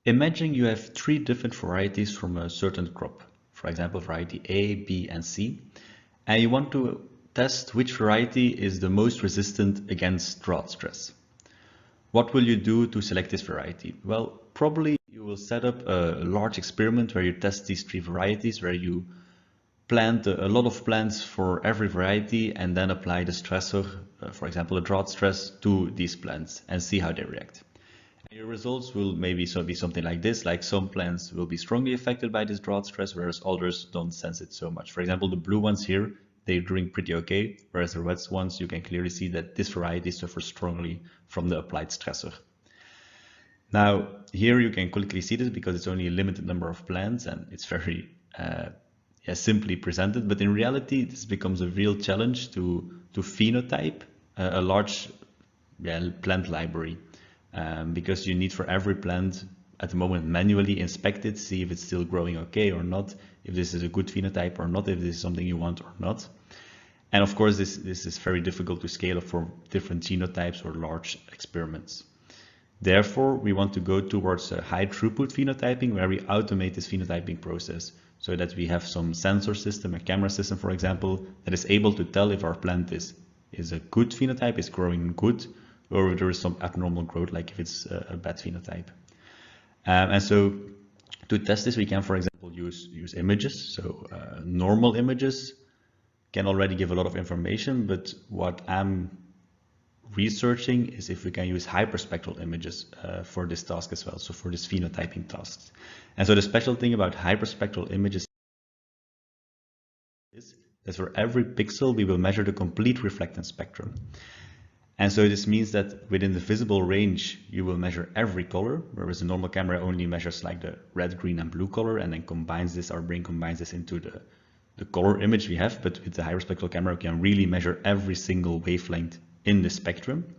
Imagine you have three different varieties from a certain crop, for example, variety A, B, and C, and you want to test which variety is the most resistant against drought stress. What will you do to select this variety? Well, probably you will set up a large experiment where you test these three varieties, where you plant a lot of plants for every variety and then apply the stressor, for example, a drought stress, to these plants and see how they react. And your results will maybe be something like this, like some plants will be strongly affected by this drought stress, whereas others don't sense it so much. For example, the blue ones here, they're doing pretty okay, whereas the red ones, you can clearly see that this variety suffers strongly from the applied stressor. Now, here you can quickly see this because it's only a limited number of plants and it's very simply presented, but in reality, this becomes a real challenge to phenotype a large plant library, because you need for every plant at the moment manually inspect it, see if it's still growing okay or not, if this is a good phenotype or not, if this is something you want or not. And of course, this is very difficult to scale up for different genotypes or large experiments. Therefore, we want to go towards a high throughput phenotyping where we automate this phenotyping process so that we have some sensor system, a camera system, for example, that is able to tell if our plant is a good phenotype, is growing good, or if there is some abnormal growth, like if it's a bad phenotype. And so to test this, we can, for example, use images. So normal images can already give a lot of information, but what I'm researching is if we can use hyperspectral images for this task as well, so for this phenotyping tasks. And so the special thing about hyperspectral images is that for every pixel we will measure the complete reflectance spectrum. And so this means that within the visible range you will measure every color, whereas the normal camera only measures like the red, green, and blue color, and then combines this, our brain combines this into the color image we have. But with the hyperspectral camera we can really measure every single wavelength in the spectrum.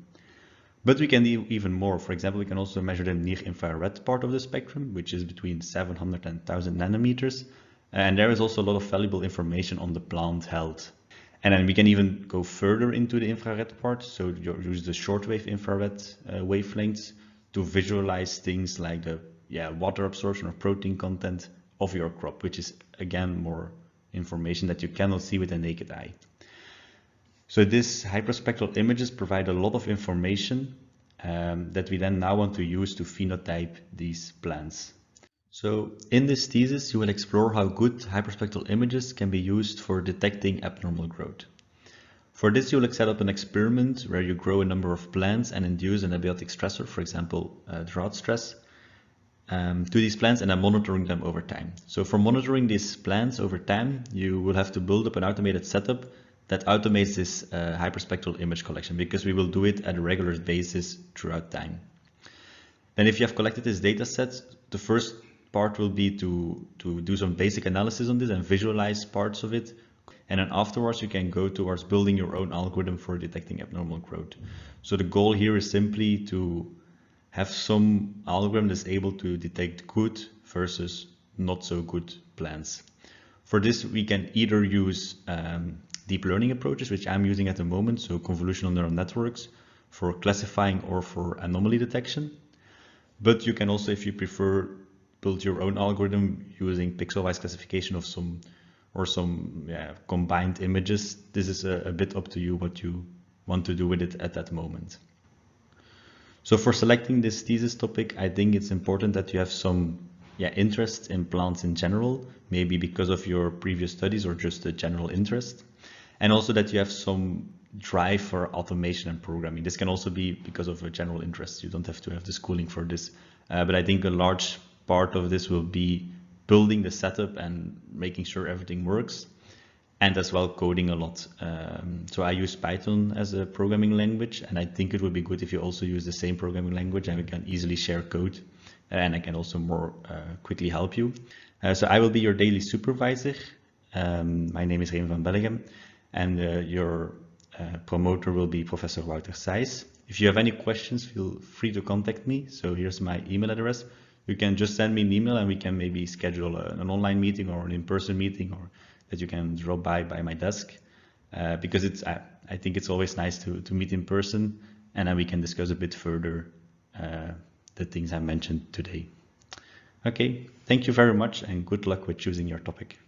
But we can do even more. For example, we can also measure the near-infrared part of the spectrum, which is between 700 and 1000 nanometers. And there is also a lot of valuable information on the plant health. And then we can even go further into the infrared part. So use the shortwave infrared wavelengths to visualize things like the water absorption or protein content of your crop, which is again more information that you cannot see with the naked eye. So these hyperspectral images provide a lot of information that we then now want to use to phenotype these plants. So in this thesis, you will explore how good hyperspectral images can be used for detecting abnormal growth. For this, you will set up an experiment where you grow a number of plants and induce an abiotic stressor, for example, drought stress, to these plants and then monitoring them over time. So for monitoring these plants over time, you will have to build up an automated setup that automates this hyperspectral image collection, because we will do it at a regular basis throughout time. Then if you have collected this data set, the first part will be to do some basic analysis on this and visualize parts of it. And then afterwards you can go towards building your own algorithm for detecting abnormal growth. So the goal here is simply to have some algorithm that's able to detect good versus not so good plants. For this we can either use deep learning approaches, which I'm using at the moment, so convolutional neural networks for classifying or for anomaly detection. But you can also, if you prefer, build your own algorithm using pixel-wise classification of some combined images. This is a bit up to you what you want to do with it at that moment. So for selecting this thesis topic, I think it's important that you have some interest in plants in general, maybe because of your previous studies or just a general interest. And also that you have some drive for automation and programming. This can also be because of a general interest. You don't have to have the schooling for this. But I think a large part of this will be building the setup and making sure everything works, and as well coding a lot. So I use Python as a programming language, and I think it would be good if you also use the same programming language and we can easily share code, and I can also more quickly help you. So I will be your daily supervisor. My name is remi.vanbelleghem. And your promoter will be Professor Wouter Saeys. If you have any questions, feel free to contact me. So here's my email address. You can just send me an email and we can maybe schedule an online meeting or an in-person meeting, or that you can drop by my desk. Because I think it's always nice to meet in person, and then we can discuss a bit further the things I mentioned today. Okay, thank you very much and good luck with choosing your topic.